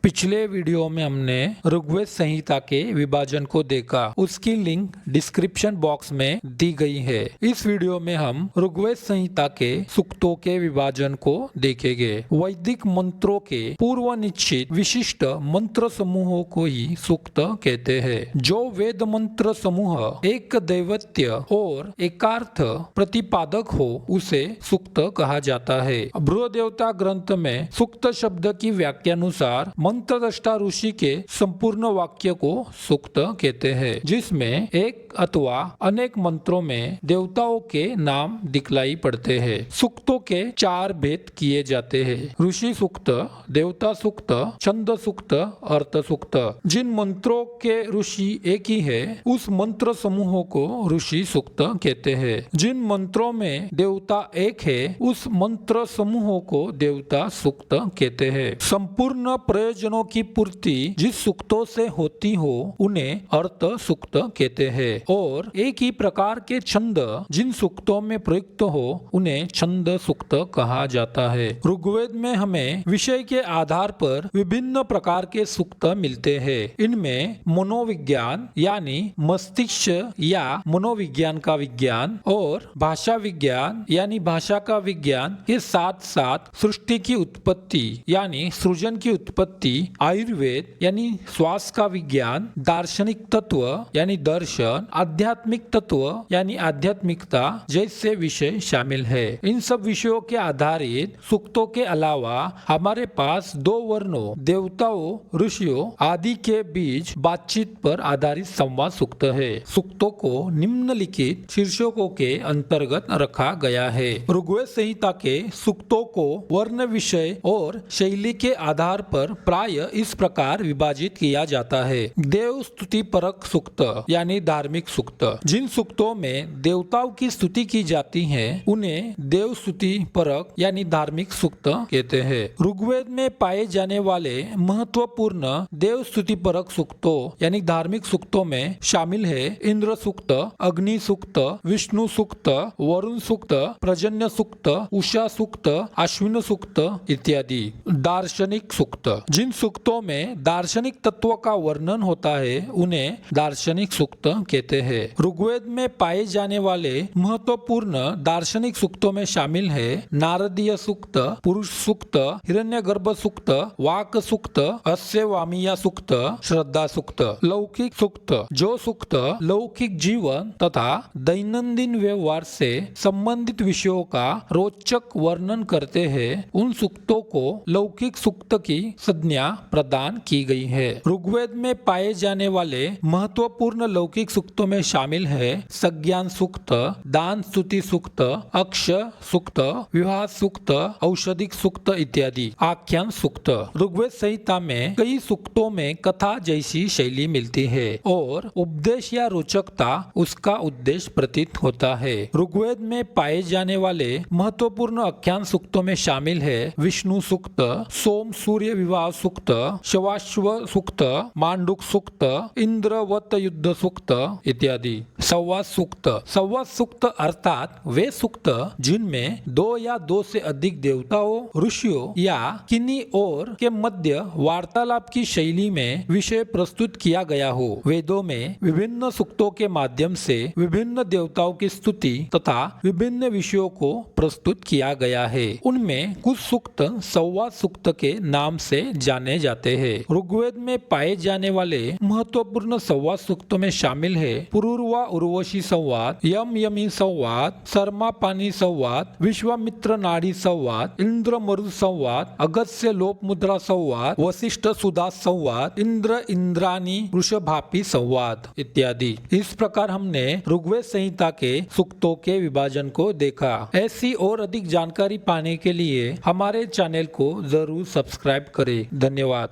पिछले वीडियो में हमने ऋग्वेद संहिता के विभाजन को देखा। उसकी लिंक डिस्क्रिप्शन बॉक्स में दी गई है। इस वीडियो में हम ऋग्वेद संहिता के सूक्तों के विभाजन को देखेंगे। वैदिक मंत्रों के पूर्व निश्चित विशिष्ट मंत्र समूहों को ही सूक्त कहते हैं। जो वेद मंत्र समूह एक दैवत्य और एकार्थ प्रतिपादक हो उसे सूक्त कहा जाता है। बृहदेवता ग्रंथ में सूक्त शब्द की व्याख्यानुसार मंत्रद्रष्टा ऋषि के संपूर्ण वाक्य को सूक्त कहते हैं, जिसमें एक अथवा अनेक मंत्रों में देवताओं के नाम दिखलाई पड़ते हैं। सूक्तों के 4 भेद किए जाते हैं: ऋषि सूक्त, देवता सूक्त, छंद सूक्त, अर्थ सूक्त। जिन मंत्रों के ऋषि एक ही है उस मंत्र समूहों को ऋषि सूक्त कहते हैं। जिन मंत्रों में देवता एक है उस मंत्र समूहों को देवता सूक्त कहते हैं। संपूर्ण प्रयोजनों की पूर्ति जिस सूक्तों से होती हो उन्हें अर्थ सूक्त कहते हैं, और एक ही प्रकार के छंद जिन सूक्तों में प्रयुक्त हो उन्हें छंद सूक्त कहा जाता है। ऋग्वेद में हमें विषय के आधार पर विभिन्न प्रकार के सूक्त मिलते हैं। इनमें मनोविज्ञान यानी मस्तिष्क या मनोविज्ञान का विज्ञान और भाषा विज्ञान यानी भाषा का विज्ञान के साथ साथ सृष्टि की उत्पत्ति यानी सृजन की उत्पत्ति, आयुर्वेद यानी श्वास का विज्ञान, दार्शनिक तत्व यानी दर्शन, आध्यात्मिक तत्व यानी आध्यात्मिकता जैसे विषय शामिल है। इन सब विषयों के आधारित सूक्तों के अलावा हमारे पास 2 वर्णों देवताओं, ऋषियों आदि के बीच बातचीत पर आधारित संवाद सूक्त है। सूक्तों को निम्नलिखित शीर्षकों के अंतर्गत रखा गया है। ऋग्वेद संहिता के सूक्तों को वर्ण, विषय और शैली के आधार पर प्राय इस प्रकार विभाजित किया जाता है। देव स्तुति परक सूक्त यानी धार्मिक सूक्त। जिन सूक्तों में देवताओं की स्तुति की जाती है उन्हें देव स्तुति परक यानी धार्मिक सूक्त कहते हैं। ऋग्वेद में पाए जाने वाले महत्वपूर्ण देव स्तुति परक सूक्तों यानी धार्मिक सूक्तों में शामिल है इंद्र सूक्त, अग्नि सूक्त, विष्णु सूक्त, वरुण सूक्त, पर्जन्य सूक्त, उषा सूक्त, अश्विन सूक्त इत्यादि। दार्शनिक सूक्त। जिन सूक्तों में दार्शनिक तत्व का वर्णन होता है उन्हें दार्शनिक सूक्त कहते हैं। ऋग्वेद में पाए जाने वाले महत्वपूर्ण दार्शनिक सूक्तों में शामिल है नारदीय सूक्त, पुरुष सूक्त, हिरण्यगर्भ सूक्त, वाक सूक्त, अस्यवामिया सूक्त, श्रद्धा सूक्त। लौकिक सूक्त। जो सूक्त लौकिक जीवन तथा दैनंदिन व्यवहार से संबंधित विषयों का रोचक वर्णन करते हैं उन सूक्तों को लौकिक सूक्त की संज्ञा प्रदान की गई है। ऋग्वेद में पाए जाने वाले महत्वपूर्ण लौकिक सूक्तों में शामिल है संज्ञान सूक्त, दान स्तुति सूक्त, अक्ष सूक्त, विवाह सूक्त, औषधिक सूक्त इत्यादि। आख्यान सूक्त। ऋग्वेद संहिता में कई सूक्तों में कथा जैसी शैली मिलती है और उपदेश या रोचकता उसका उद्देश्य प्रतीत होता है। ऋग्वेद में पाए जाने वाले महत्वपूर्ण आख्यान सूक्तों में शामिल है विष्णु सूक्त, सोम सूर्य विवाह सूक्त, शवाश्व सूक्त, मांडुक सूक्त, इंद्रवत युद्ध सूक्त इत्यादि। संवाद सूक्त। संवाद सूक्त अर्थात वे सूक्त जिनमें 2 या 2 से अधिक देवताओं, ऋषियों या किन्हीं और के मध्य वार्तालाप की शैली में विषय प्रस्तुत किया गया हो। वेदों में विभिन्न सूक्तों के माध्यम से विभिन्न देवताओं की स्तुति तथा विभिन्न विषयों को प्रस्तुत किया गया है। उनमें कुछ सूक्त संवाद सूक्त के नाम से जाने जाते हैं। ऋग्वेद में पाए जाने वाले महत्वपूर्ण संवाद सूक्तों में शामिल है पुरुर्वा उर्वशी संवाद, यम यमी संवाद, शर्मा पानी संवाद, विश्वामित्र नाड़ी संवाद, इंद्र मरु संवाद, अगस्त्य लोप मुद्रा संवाद, वशिष्ठ सुदा संवाद, इंद्र इंद्रानी वृषभापी संवाद इत्यादि। इस प्रकार हमने ऋग्वेद संहिता के सूक्तों के विभाजन को देखा। ऐसी और अधिक जानकारी पाने के लिए हमारे चैनल को जरूर सब्सक्राइब करें। धन्यवाद।